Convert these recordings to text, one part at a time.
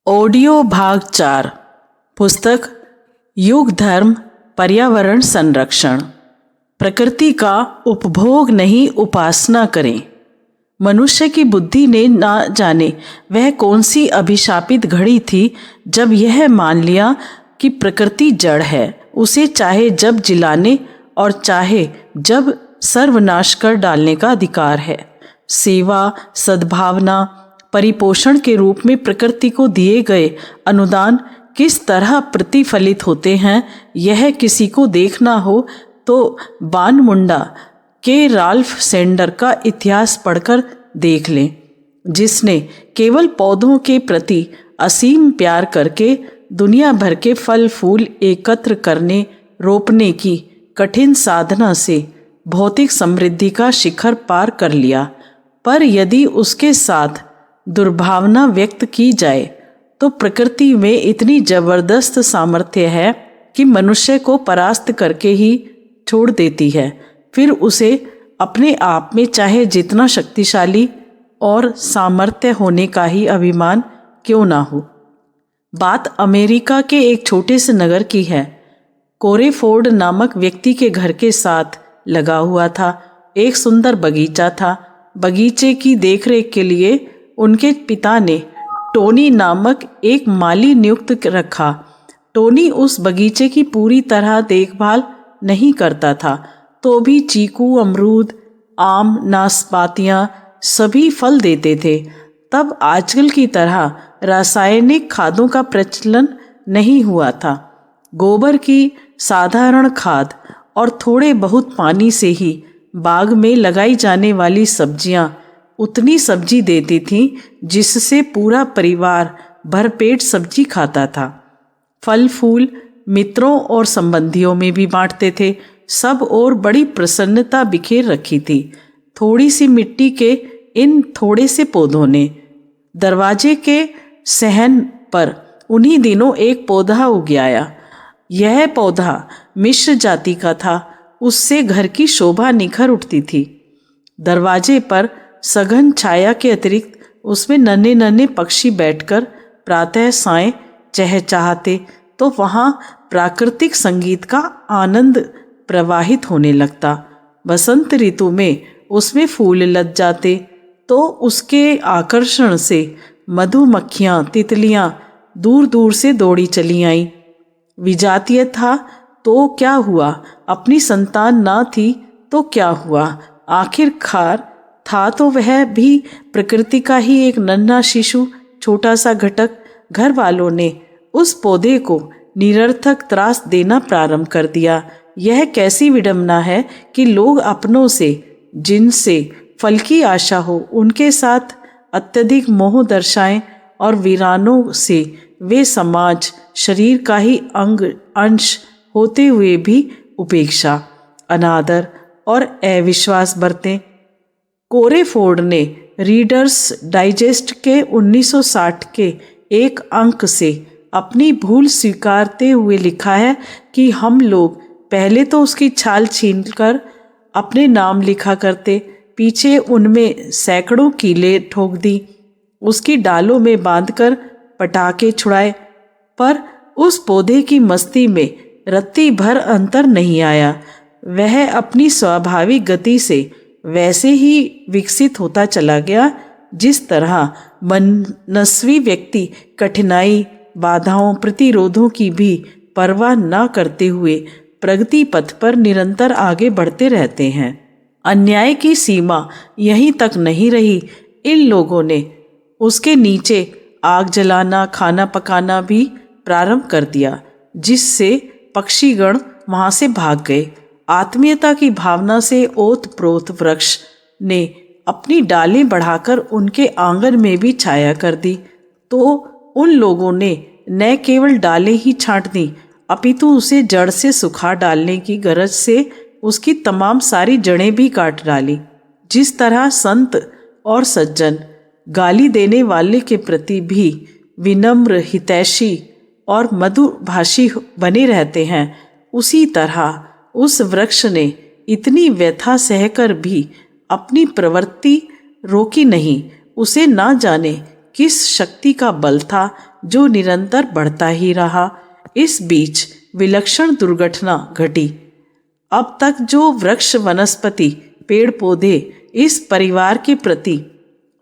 Audio भाग 4। पुस्तक युग धर्म पर्यावरण संरक्षण। प्रकृति का उपभोग नहीं, उपासना करें। मनुष्य की बुद्धि ने ना जाने वह कौन सी अभिशापित घड़ी थी जब यह मान लिया कि प्रकृति जड़ है, उसे चाहे जब जिलाने और चाहे जब सर्वनाश कर डालने का अधिकार है। सेवा, सद्भावना, परिपोषण के रूप में प्रकृति को दिए गए अनुदान किस तरह प्रतिफलित होते हैं, यह किसी को देखना हो तो बानमुंडा के राल्फ सेंडर का इतिहास पढ़कर देख लें, जिसने केवल पौधों के प्रति असीम प्यार करके दुनिया भर के फल फूल एकत्र करने रोपने की कठिन साधना से भौतिक समृद्धि का शिखर पार कर लिया। पर यदि उसके साथ दुर्भावना व्यक्त की जाए तो प्रकृति में इतनी जबरदस्त सामर्थ्य है कि मनुष्य को परास्त करके ही छोड़ देती है। फिर उसे अपने आप में चाहे जितना शक्तिशाली और सामर्थ्य होने का ही अभिमान क्यों ना हो। बात अमेरिका के एक छोटे से नगर की है। कोरेफोर्ड नामक व्यक्ति के घर के साथ लगा हुआ था एक सुंदर बगीचा था। बगीचे की देखरेख के लिए उनके पिता ने टोनी नामक एक माली नियुक्त रखा। टोनी उस बगीचे की पूरी तरह देखभाल नहीं करता था, तो भी चीकू, अमरूद, आम, नाशपातियाँ सभी फल देते थे। तब आजकल की तरह रासायनिक खादों का प्रचलन नहीं हुआ था। गोबर की साधारण खाद और थोड़े बहुत पानी से ही बाग में लगाई जाने वाली सब्जियां उतनी सब्जी देती थीं जिससे पूरा परिवार भरपेट सब्जी खाता था। फल फूल मित्रों और संबंधियों में भी बांटते थे। सब और बड़ी प्रसन्नता बिखेर रखी थी थोड़ी सी मिट्टी के इन थोड़े से पौधों ने। दरवाजे के सहन पर उन्हीं दिनों एक पौधा उगाया। यह पौधा मिश्र जाति का था। उससे घर की शोभा निखर उठती थी। दरवाजे पर सघन छाया के अतिरिक्त उसमें नन्हे नन्हे पक्षी बैठकर प्रातः सायं चहचहाते तो वहाँ प्राकृतिक संगीत का आनंद प्रवाहित होने लगता। बसंत ऋतु में उसमें फूल लद जाते तो उसके आकर्षण से मधुमक्खियाँ, तितलियाँ दूर दूर से दौड़ी चली आईं। विजातीय था तो क्या हुआ, अपनी संतान ना थी तो क्या हुआ, आखिरकार था तो वह भी प्रकृति का ही एक नन्हा शिशु, छोटा सा घटक। घर वालों ने उस पौधे को निरर्थक त्रास देना प्रारंभ कर दिया। यह कैसी विडंबना है कि लोग अपनों से जिनसे फल की आशा हो उनके साथ अत्यधिक मोह दर्शाएं और वीरानों से वे समाज शरीर का ही अंश होते हुए भी उपेक्षा, अनादर और अविश्वास बरतें। कोरेफोर्ड ने रीडर्स डाइजेस्ट के 1960 के एक अंक से अपनी भूल स्वीकारते हुए लिखा है कि हम लोग पहले तो उसकी छाल छीनकर अपने नाम लिखा करते, पीछे उनमें सैकड़ों कीले ठोक दी, उसकी डालों में बांधकर पटाखे छुड़ाए, पर उस पौधे की मस्ती में रत्ती भर अंतर नहीं आया। वह अपनी स्वाभाविक गति से वैसे ही विकसित होता चला गया जिस तरह मनस्वी व्यक्ति कठिनाई, बाधाओं, प्रतिरोधों की भी परवाह न करते हुए प्रगति पथ पर निरंतर आगे बढ़ते रहते हैं। अन्याय की सीमा यहीं तक नहीं रही। इन लोगों ने उसके नीचे आग जलाना, खाना पकाना भी प्रारंभ कर दिया, जिससे पक्षीगण वहां से भाग गए। आत्मीयता की भावना से ओत-प्रोत वृक्ष ने अपनी डालें बढ़ाकर उनके आंगन में भी छाया कर दी, तो उन लोगों ने न केवल डालें ही छांट दी अपितु उसे जड़ से सुखा डालने की गरज से उसकी तमाम सारी जड़ें भी काट डाली। जिस तरह संत और सज्जन गाली देने वाले के प्रति भी विनम्र, हितैषी और मधुभाषी बने रहते हैं, उसी तरह उस वृक्ष ने इतनी व्यथा सहकर भी अपनी प्रवृत्ति रोकी नहीं। उसे ना जाने किस शक्ति का बल था जो निरंतर बढ़ता ही रहा। इस बीच विलक्षण दुर्घटना घटी। अब तक जो वृक्ष, वनस्पति, पेड़ पौधे इस परिवार के प्रति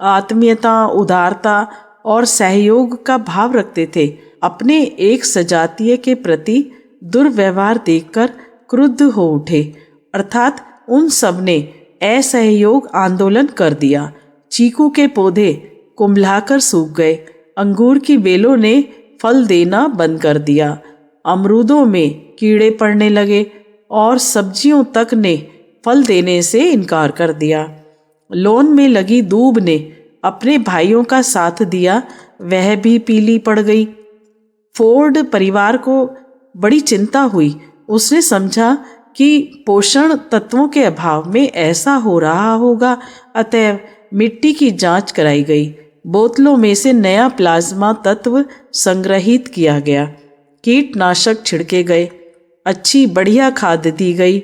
आत्मीयता, उदारता और सहयोग का भाव रखते थे, अपने एक सजातीय के प्रति दुर्व्यवहार देखकर क्रुद्ध हो उठे, अर्थात उन सब ने असहयोग आंदोलन कर दिया। चीकू के पौधे कुम्भलाकर सूख गए, अंगूर की बेलों ने फल देना बंद कर दिया, अमरूदों में कीड़े पड़ने लगे और सब्जियों तक ने फल देने से इनकार कर दिया। लॉन में लगी दूब ने अपने भाइयों का साथ दिया, वह भी पीली पड़ गई। फोर्ड परिवार को बड़ी चिंता हुई। उसने समझा कि पोषण तत्वों के अभाव में ऐसा हो रहा होगा, अतएव मिट्टी की जांच कराई गई। बोतलों में से नया प्लाज्मा तत्व संग्रहित किया गया, कीटनाशक छिड़के गए, अच्छी बढ़िया खाद दी गई,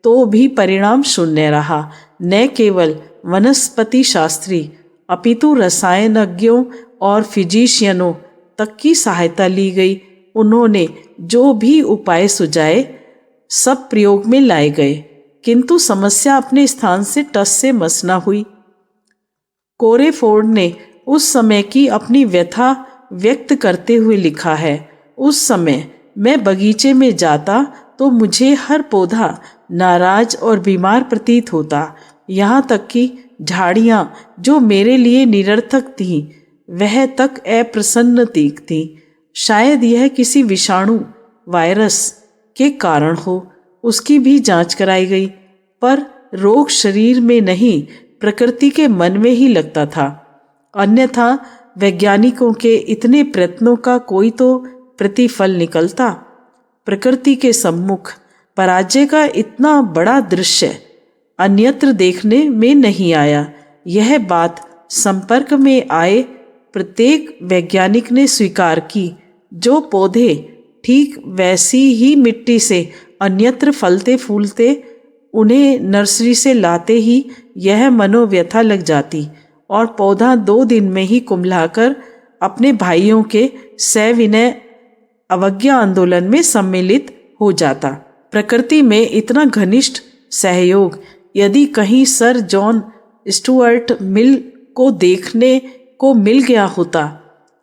तो भी परिणाम शून्य रहा। न केवल वनस्पति शास्त्री अपितु रसायनज्ञों और फिजिशियनों तक की सहायता ली गई। उन्होंने जो भी उपाय सुझाए सब प्रयोग में लाए गए, किंतु समस्या अपने स्थान से टस से मस न हुई। कोरेफोर्ड ने उस समय की अपनी व्यथा व्यक्त करते हुए लिखा है, उस समय मैं बगीचे में जाता तो मुझे हर पौधा नाराज और बीमार प्रतीत होता, यहाँ तक कि झाड़ियाँ जो मेरे लिए निरर्थक थीं वह तक अप्रसन्न दिखती। शायद यह किसी विषाणु, वायरस के कारण हो। उसकी भी जांच कराई गई, पर रोग शरीर में नहीं प्रकृति के मन में ही लगता था। अन्यथा वैज्ञानिकों के इतने प्रयत्नों का कोई तो प्रतिफल निकलता। प्रकृति के सम्मुख पराजय का इतना बड़ा दृश्य अन्यत्र देखने में नहीं आया। यह बात संपर्क में आए प्रत्येक वैज्ञानिक ने स्वीकार की। जो पौधे ठीक वैसी ही मिट्टी से अन्यत्र फलते फूलते, उन्हें नर्सरी से लाते ही यह मनोव्यथा लग जाती और पौधा 2 दिन में ही कुम्भलाकर अपने भाइयों के सविनय अवज्ञा आंदोलन में सम्मिलित हो जाता। प्रकृति में इतना घनिष्ठ सहयोग यदि कहीं सर जॉन स्टुअर्ट मिल को देखने को मिल गया होता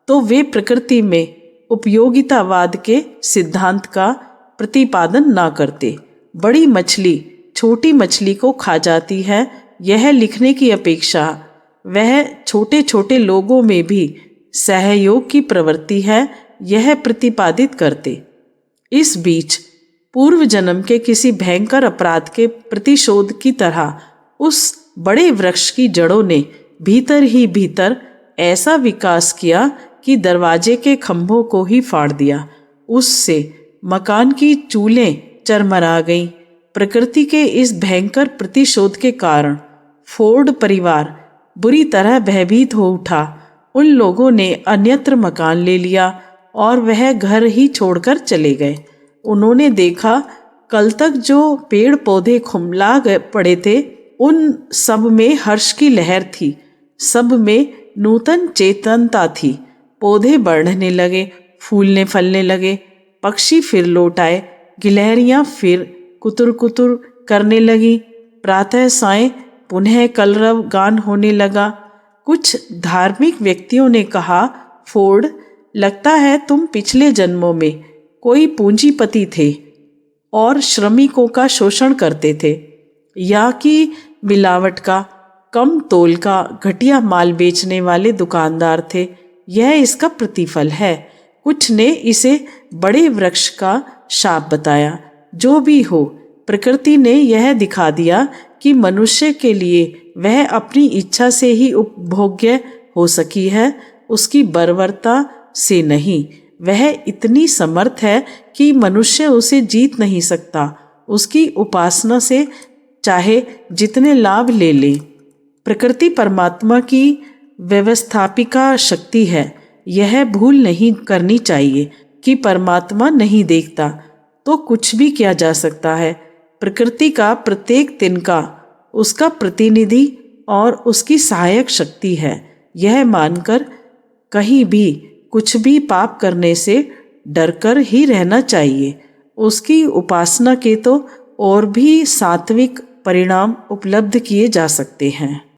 तो वे प्रकृति में उपयोगितावाद के सिद्धांत का प्रतिपादन ना करते। बड़ी मछली छोटी मछली को खा जाती है, यह लिखने की अपेक्षा वह छोटे छोटे लोगों में भी सहयोग की प्रवृत्ति है, यह प्रतिपादित करते। इस बीच पूर्व जन्म के किसी भयंकर अपराध के प्रतिशोध की तरह उस बड़े वृक्ष की जड़ों ने भीतर ही भीतर ऐसा विकास किया कि दरवाजे के खंभों को ही फाड़ दिया। उससे मकान की चूलें चरमरा गईं। प्रकृति के इस भयंकर प्रतिशोध के कारण फोर्ड परिवार बुरी तरह भयभीत हो उठा। उन लोगों ने अन्यत्र मकान ले लिया और वह घर ही छोड़कर चले गए। उन्होंने देखा कल तक जो पेड़ पौधे खुम्ला पड़े थे, उन सब में हर्ष की लहर थी, सब में नूतन चेतनता थी। पौधे बढ़ने लगे, फूलने फलने लगे, पक्षी फिर लौट आए, गिलहरियाँ फिर कुतुर कुतुर करने लगी, प्रातः सायं पुनः कलरव गान होने लगा। कुछ धार्मिक व्यक्तियों ने कहा, फोर्ड, लगता है तुम पिछले जन्मों में कोई पूंजीपति थे और श्रमिकों का शोषण करते थे, या कि मिलावट का, कम तोल का घटिया माल बेचने वाले दुकानदार थे। यह इसका प्रतिफल है। कुछ ने इसे बड़े वृक्ष का शाप बताया। जो भी हो, प्रकृति ने यह दिखा दिया कि मनुष्य के लिए वह अपनी इच्छा से ही उपभोग्य हो सकी है, उसकी बर्बरता से नहीं। वह इतनी समर्थ है कि मनुष्य उसे जीत नहीं सकता। उसकी उपासना से चाहे जितने लाभ ले ले। प्रकृति परमात्मा की व्यवस्थापिका शक्ति है। यह भूल नहीं करनी चाहिए कि परमात्मा नहीं देखता तो कुछ भी किया जा सकता है। प्रकृति का प्रत्येक तिनका उसका प्रतिनिधि और उसकी सहायक शक्ति है। यह मानकर कहीं भी कुछ भी पाप करने से डरकर ही रहना चाहिए। उसकी उपासना के तो और भी सात्विक परिणाम उपलब्ध किए जा सकते हैं।